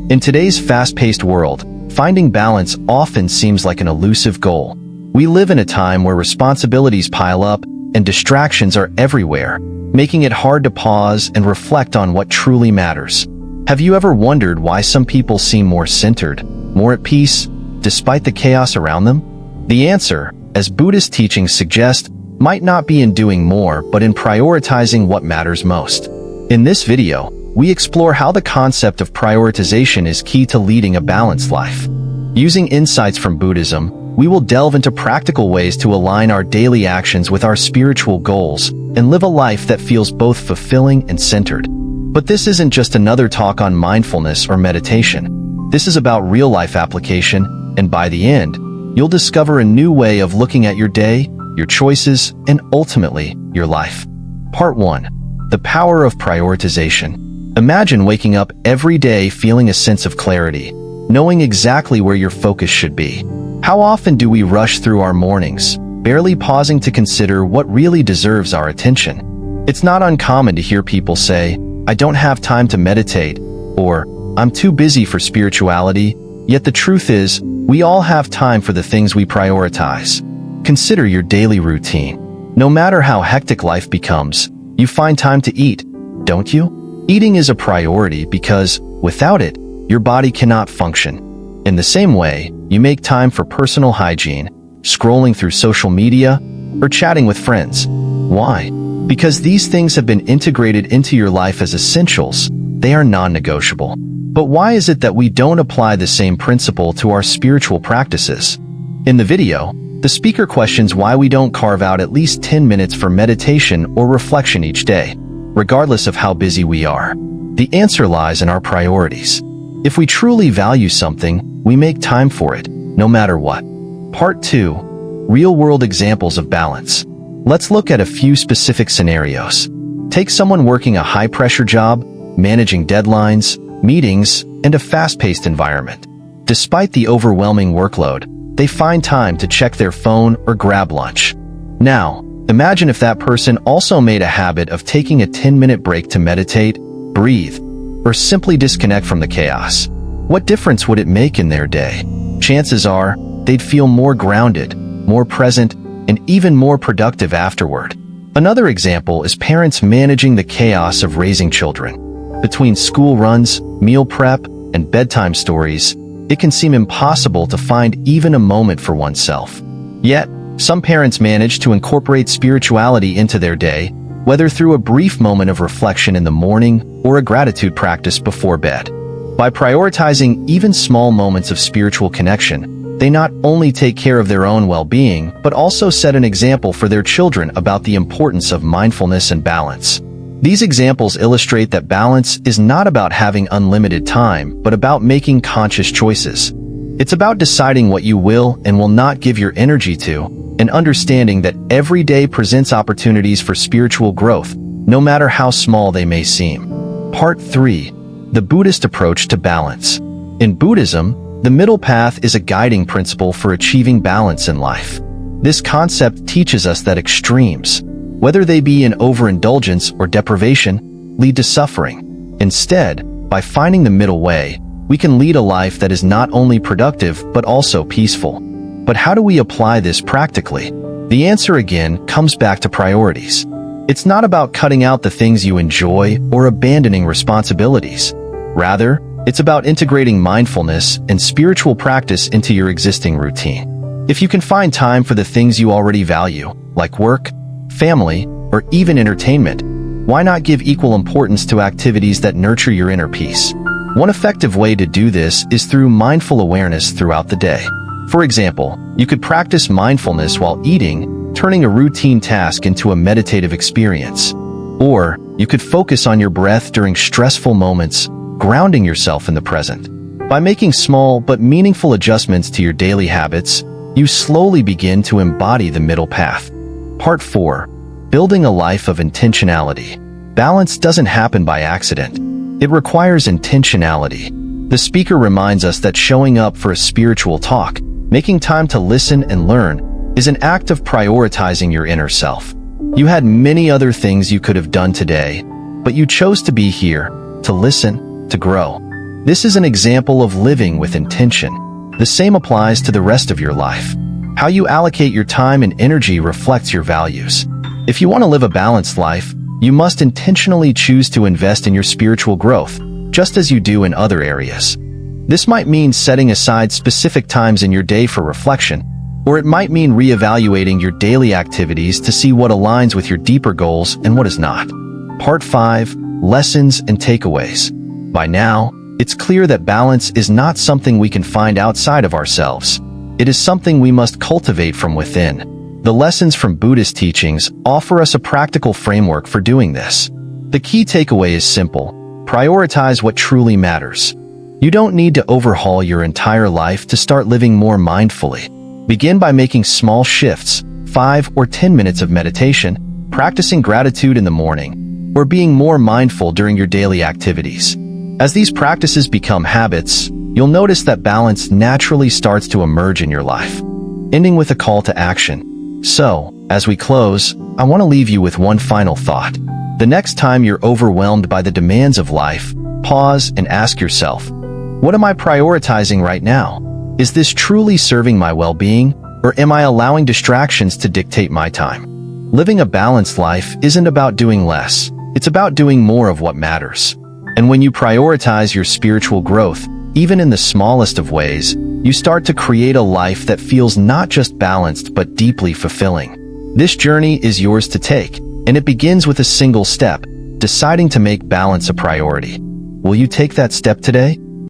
In today's fast-paced world, finding balance often seems like an elusive goal. We live in a time where responsibilities pile up and distractions are everywhere, making it hard to pause and reflect on what truly matters. Have you ever wondered why some people seem more centered, more at peace, despite the chaos around them? The answer, as Buddhist teachings suggest, might not be in doing more, but in prioritizing what matters most. In this video, we explore how the concept of prioritization is key to leading a balanced life. Using insights from Buddhism, we will delve into practical ways to align our daily actions with our spiritual goals and live a life that feels both fulfilling and centered. But this isn't just another talk on mindfulness or meditation. This is about real-life application, and by the end, you'll discover a new way of looking at your day, your choices, and ultimately, your life. Part 1. The power of prioritization. Imagine waking up every day feeling a sense of clarity, knowing exactly where your focus should be. How often do we rush through our mornings, barely pausing to consider what really deserves our attention? It's not uncommon to hear people say, "I don't have time to meditate," or "I'm too busy for spirituality," yet the truth is, we all have time for the things we prioritize. Consider your daily routine. No matter how hectic life becomes, you find time to eat, don't you? Eating is a priority because, without it, your body cannot function. In the same way, you make time for personal hygiene, scrolling through social media, or chatting with friends. Why? Because these things have been integrated into your life as essentials. They are non-negotiable. But why is it that we don't apply the same principle to our spiritual practices? In the video, the speaker questions why we don't carve out at least 10 minutes for meditation or reflection each day, regardless of how busy we are. The answer lies in our priorities. If we truly value something, we make time for it, no matter what. Part 2. Real-world examples of balance. Let's look at a few specific scenarios. Take someone working a high-pressure job, managing deadlines, meetings, and a fast-paced environment. Despite the overwhelming workload, they find time to check their phone or grab lunch. Now, imagine if that person also made a habit of taking a 10-minute break to meditate, breathe, or simply disconnect from the chaos. What difference would it make in their day? Chances are, they'd feel more grounded, more present, and even more productive afterward. Another example is parents managing the chaos of raising children. Between school runs, meal prep, and bedtime stories, it can seem impossible to find even a moment for oneself. Yet, some parents manage to incorporate spirituality into their day, whether through a brief moment of reflection in the morning or a gratitude practice before bed. By prioritizing even small moments of spiritual connection, they not only take care of their own well-being, but also set an example for their children about the importance of mindfulness and balance. These examples illustrate that balance is not about having unlimited time, but about making conscious choices. It's about deciding what you will and will not give your energy to, and understanding that every day presents opportunities for spiritual growth, no matter how small they may seem. Part 3. The Buddhist approach to balance. In Buddhism, the middle path is a guiding principle for achieving balance in life. This concept teaches us that extremes, whether they be in overindulgence or deprivation, lead to suffering. Instead, by finding the middle way, we can lead a life that is not only productive but also peaceful. But how do we apply this practically? The answer again comes back to priorities. It's not about cutting out the things you enjoy or abandoning responsibilities. Rather, it's about integrating mindfulness and spiritual practice into your existing routine. If you can find time for the things you already value, like work, family, or even entertainment, why not give equal importance to activities that nurture your inner peace? One effective way to do this is through mindful awareness throughout the day. For example, you could practice mindfulness while eating, turning a routine task into a meditative experience. Or, you could focus on your breath during stressful moments, grounding yourself in the present. By making small but meaningful adjustments to your daily habits, you slowly begin to embody the middle path. Part 4. Building a life of intentionality. Balance doesn't happen by accident. It requires intentionality. The speaker reminds us that showing up for a spiritual talk, making time to listen and learn, is an act of prioritizing your inner self. You had many other things you could have done today, but you chose to be here, to listen, to grow. This is an example of living with intention. The same applies to the rest of your life. How you allocate your time and energy reflects your values. If you want to live a balanced life, you must intentionally choose to invest in your spiritual growth, just as you do in other areas. This might mean setting aside specific times in your day for reflection, or it might mean reevaluating your daily activities to see what aligns with your deeper goals and what is not. Part 5. Lessons and Takeaways. By now, it's clear that balance is not something we can find outside of ourselves. It is something we must cultivate from within. The lessons from Buddhist teachings offer us a practical framework for doing this. The key takeaway is simple: prioritize what truly matters. You don't need to overhaul your entire life to start living more mindfully. Begin by making small shifts, 5 or 10 minutes of meditation, practicing gratitude in the morning, or being more mindful during your daily activities. As these practices become habits, you'll notice that balance naturally starts to emerge in your life. Ending with a call to action. So, as we close, I want to leave you with one final thought. The next time you're overwhelmed by the demands of life, pause and ask yourself, what am I prioritizing right now? Is this truly serving my well-being, or am I allowing distractions to dictate my time? Living a balanced life isn't about doing less. It's about doing more of what matters. And when you prioritize your spiritual growth, even in the smallest of ways, you start to create a life that feels not just balanced but deeply fulfilling. This journey is yours to take, and it begins with a single step: deciding to make balance a priority. Will you take that step today?